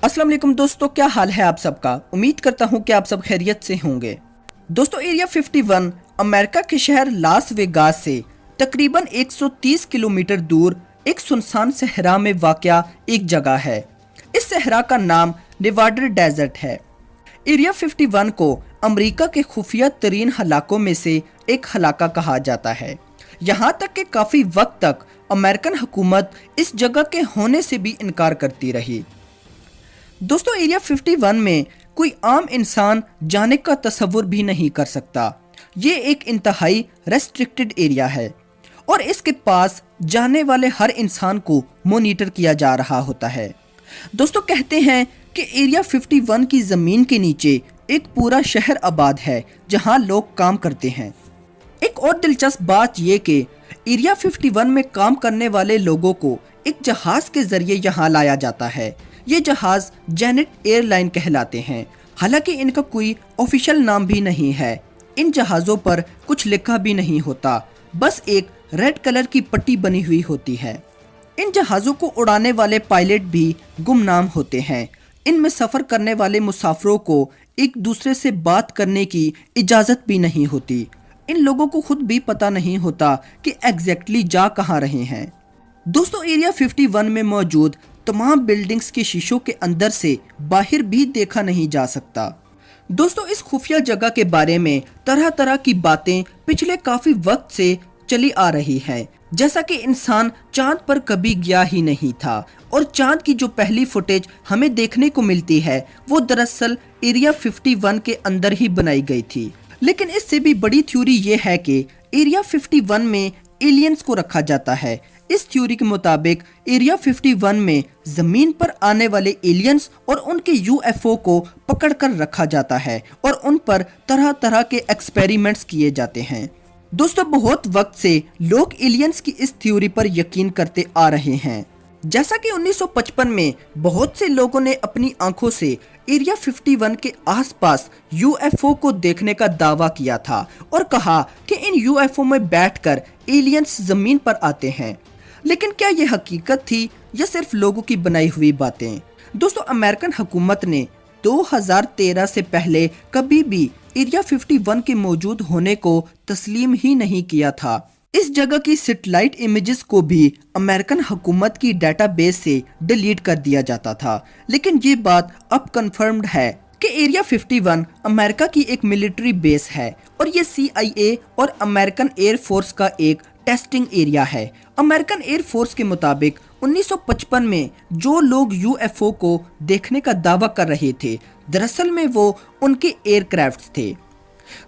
अस्सलाम वालेकुम दोस्तों, क्या हाल है आप सबका। उम्मीद करता हूँ कि आप सब खैरियत से होंगे। दोस्तों, एरिया 51 अमेरिका के शहर लास वेगास से तकरीबन 130 किलोमीटर दूर एक सुनसान सहरा में वाक़या एक जगह है। इस सहरा का नाम नेवाडा डेजर्ट है। एरिया 51 को अमेरिका के खुफिया तरीन इलाकों में से एक इलाका कहा जाता है। यहाँ तक कि काफ़ी वक्त तक अमेरिकन हुकूमत इस जगह के होने से भी इनकार करती रही। दोस्तों, एरिया 51 में कोई आम इंसान जाने का तसव्वुर भी नहीं कर सकता। ये एक इंतहाई रेस्ट्रिक्टेड एरिया है और इसके पास जाने वाले हर इंसान को मॉनिटर किया जा रहा होता है। दोस्तों, कहते हैं कि एरिया 51 की ज़मीन के नीचे एक पूरा शहर आबाद है जहां लोग काम करते हैं। एक और दिलचस्प बात यह कि एरिया 51 में काम करने वाले लोगों को एक जहाज़ के ज़रिए यहाँ लाया जाता है। ये जहाज़ जेनेट एयरलाइन कहलाते हैं। हालांकि इनका कोई ऑफिशियल नाम भी नहीं है। इन जहाज़ों पर कुछ लिखा भी नहीं होता, बस एक रेड कलर की पट्टी बनी हुई होती है। इन जहाज़ों को उड़ाने वाले पायलट भी गुमनाम होते हैं। इनमें सफ़र करने वाले मुसाफिरों को एक दूसरे से बात करने की इजाज़त भी नहीं होती। इन लोगों को खुद भी पता नहीं होता कि एग्जैक्टली जा कहाँ रहे हैं। दोस्तों, एरिया 51 में मौजूद तमाम बिल्डिंग्स के शीशों के अंदर से बाहर भी देखा नहीं जा सकता। दोस्तों, इस खुफिया जगह के बारे में तरह तरह की बातें पिछले काफी वक्त से चली आ रही हैं, जैसा कि इंसान चांद पर कभी गया ही नहीं था और चांद की जो पहली फुटेज हमें देखने को मिलती है वो दरअसल एरिया 51 के अंदर ही बनाई गई थी। लेकिन इससे भी बड़ी थ्योरी ये है कि एरिया 51 में एलियंस को रखा जाता है। इस थ्योरी के मुताबिक एरिया 51 में जमीन पर आने वाले एलियंस और उनके यूएफओ को पकड़कर रखा जाता है और उन पर तरह तरह के एक्सपेरिमेंट्स किए जाते हैं। दोस्तों, बहुत वक्त से लोग एलियंस की इस थ्योरी पर यकीन करते आ रहे हैं। जैसा कि 1955 में बहुत से लोगों ने अपनी आंखों से एरिया 51 के आसपास यूएफओ को देखने का दावा किया था और कहा कि इन यूएफओ में बैठकर एलियंस जमीन पर आते हैं। लेकिन क्या यह हकीकत थी या सिर्फ लोगों की बनाई हुई बातें? दोस्तों, अमेरिकन हुकूमत ने 2013 से पहले कभी भी एरिया 51 के मौजूद होने को तस्लीम ही नहीं किया था। इस जगह की सैटेलाइट इमेजेस को भी अमेरिकन हुकूमत की डेटाबेस से डिलीट कर दिया जाता था। लेकिन ये बात अब कंफर्म्ड है कि एरिया 51 अमेरिका की एक मिलिट्री बेस है और ये CIA और अमेरिकन एयर फोर्स का एक टेस्टिंग एरिया है। अमेरिकन एयर फोर्स के मुताबिक 1955 में जो लोग यूएफओ को देखने का दावा कर रहे थे, दरअसल में वो उनके एयरक्राफ्ट थे।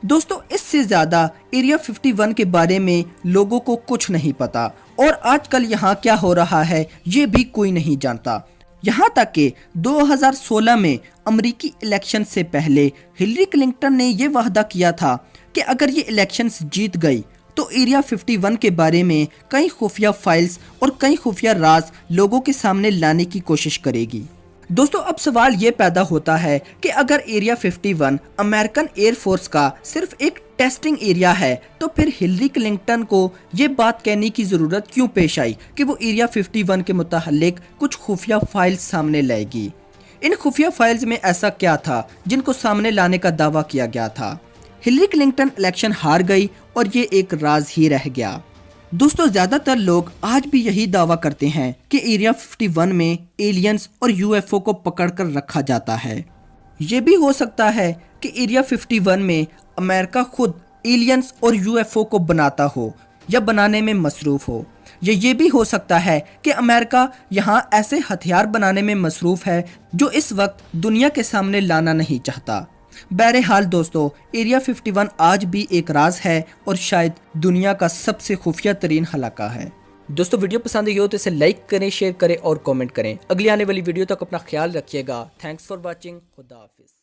दोस्तों, इससे ज़्यादा एरिया 51 के बारे में लोगों को कुछ नहीं पता और आजकल यहाँ क्या हो रहा है ये भी कोई नहीं जानता। यहाँ तक कि 2016 में अमेरिकी इलेक्शन से पहले हिलरी क्लिंटन ने ये वादा किया था कि अगर ये इलेक्शंस जीत गई तो एरिया 51 के बारे में कई खुफिया फाइल्स और कई खुफिया राज लोगों के सामने लाने की कोशिश करेगी। दोस्तों, अब सवाल ये पैदा होता है कि अगर एरिया 51 अमेरिकन एयर फोर्स का सिर्फ एक टेस्टिंग एरिया है तो फिर हिलरी क्लिंटन को ये बात कहने की ज़रूरत क्यों पेश आई कि वो एरिया 51 के मुतालिक कुछ खुफिया फाइल्स सामने लाएगी? इन खुफिया फाइल्स में ऐसा क्या था जिनको सामने लाने का दावा किया गया था? हिलरी क्लिंटन इलेक्शन हार गई और ये एक राज ही रह गया। दोस्तों, ज़्यादातर लोग आज भी यही दावा करते हैं कि एरिया 51 में एलियंस और यूएफओ को पकड़कर रखा जाता है। ये भी हो सकता है कि एरिया 51 में अमेरिका खुद एलियंस और यूएफओ को बनाता हो या बनाने में मसरूफ़ हो। ये भी हो सकता है कि अमेरिका यहाँ ऐसे हथियार बनाने में मसरूफ़ है जो इस वक्त दुनिया के सामने लाना नहीं चाहता। बहरहाल दोस्तों, एरिया 51 आज भी एक राज है और शायद दुनिया का सबसे खुफिया तरीन इलाका है। दोस्तों, वीडियो पसंद आई हो तो इसे लाइक करें, शेयर करें और कमेंट करें। अगली आने वाली वीडियो तक अपना ख्याल रखिएगा। Thanks for watching. खुदा हाफिज़।